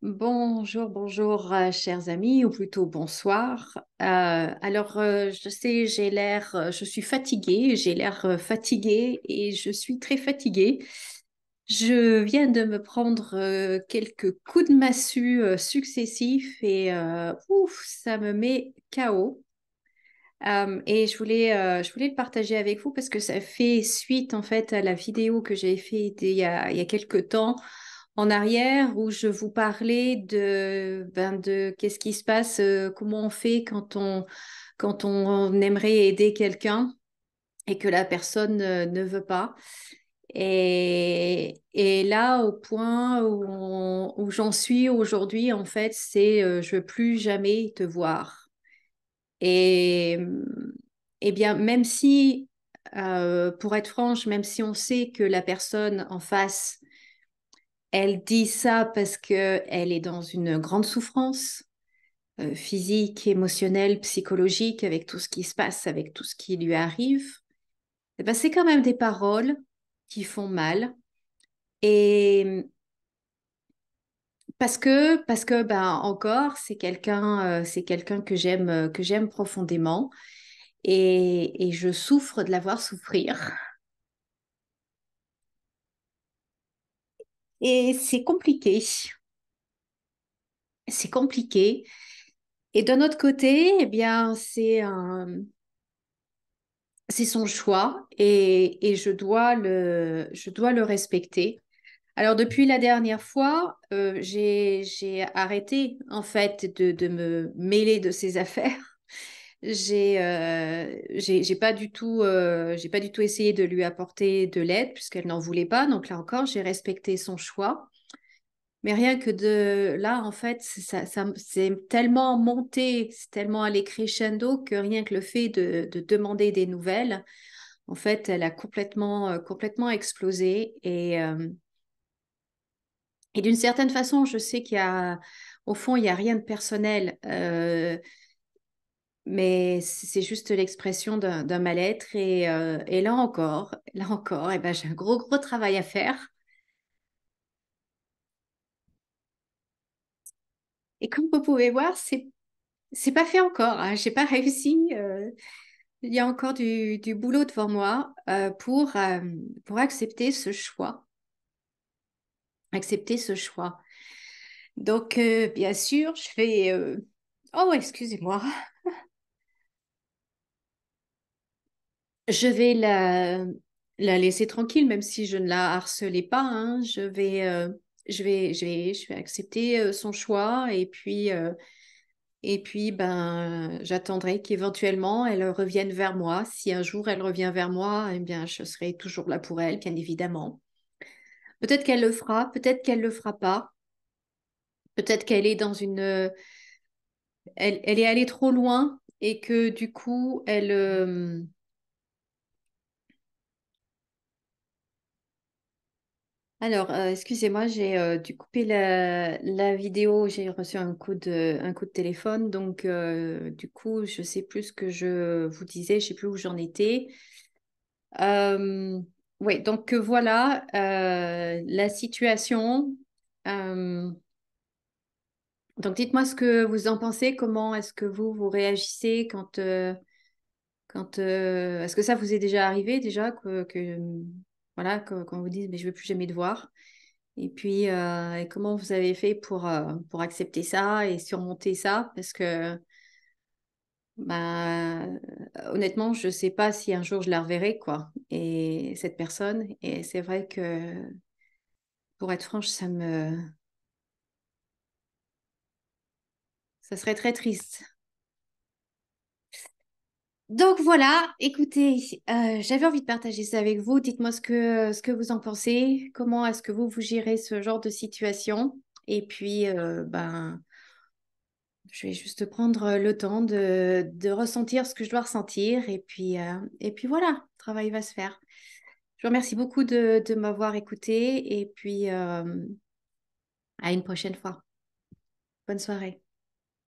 Bonjour, bonjour, chers amis, ou plutôt bonsoir. Je sais, je suis fatiguée, j'ai l'air fatiguée et je suis très fatiguée. Je viens de me prendre quelques coups de massue successifs et ouf, ça me met KO. Et je voulais le partager avec vous parce que ça fait suite en fait à la vidéo que j'ai fait il y a quelques temps en arrière où je vous parlais de qu'est-ce qui se passe, comment on fait quand on aimerait aider quelqu'un et que la personne ne veut pas. Et là, au point où j'en suis aujourd'hui, en fait, c'est je veux plus jamais te voir. Et, eh bien, même si, pour être franche, même si on sait que la personne en face, elle dit ça parce qu'elle est dans une grande souffrance physique, émotionnelle, psychologique, avec tout ce qui se passe, avec tout ce qui lui arrive, eh ben, c'est quand même des paroles qui font mal. Et parce que ben, encore, c'est quelqu'un que j'aime profondément et je souffre de la voir souffrir. Et c'est compliqué. C'est compliqué. Et d'un autre côté, eh bien, c'est son choix et je dois le respecter. Alors, depuis la dernière fois, j'ai arrêté, en fait, de me mêler de ses affaires. J'ai pas du tout essayé de lui apporter de l'aide puisqu'elle n'en voulait pas. Donc là encore, j'ai respecté son choix. Mais rien que de là, en fait, c'est tellement monté, c'est tellement allé crescendo que rien que le fait de demander des nouvelles, en fait, elle a complètement explosé. Et d'une certaine façon, je sais au fond, il y a rien de personnel, mais c'est juste l'expression d'un mal-être. Et là encore, eh ben, j'ai un gros travail à faire. Et comme vous pouvez voir, c'est pas fait encore, hein. J'ai pas réussi. Il y a encore du boulot devant moi pour accepter ce choix. Accepter ce choix. Donc, bien sûr, je vais... Oh, excusez-moi. Je vais la laisser tranquille, même si je ne la harcelais pas, hein. Je vais accepter son choix et puis ben, j'attendrai qu'éventuellement elle revienne vers moi. Si un jour elle revient vers moi, eh bien, je serai toujours là pour elle, bien évidemment. Peut-être qu'elle le fera, peut-être qu'elle le fera pas. Peut-être qu'elle est dans elle est allée trop loin et que du coup, alors, excusez-moi, j'ai dû couper la vidéo. J'ai reçu un coup de téléphone. Donc, du coup, je sais plus ce que je vous disais. Je sais plus où j'en étais. Euh, oui, donc voilà la situation. Euh, donc, dites-moi ce que vous en pensez. Comment est-ce que vous réagissez est-ce que ça vous est déjà arrivé déjà voilà, qu'on vous dise, mais je veux plus jamais te voir? Et puis, et comment vous avez fait pour accepter ça et surmonter ça? Parce que, bah, honnêtement, je ne sais pas si un jour je la reverrai, quoi. Et cette personne, et c'est vrai que, pour être franche, ça serait très triste. Donc voilà, écoutez, j'avais envie de partager ça avec vous. Dites-moi ce que vous en pensez. Comment est-ce que vous gérez ce genre de situation? Et puis, ben, je vais juste prendre le temps de ressentir ce que je dois ressentir. Et puis voilà, le travail va se faire. Je vous remercie beaucoup de m'avoir écouté. Et puis, à une prochaine fois. Bonne soirée.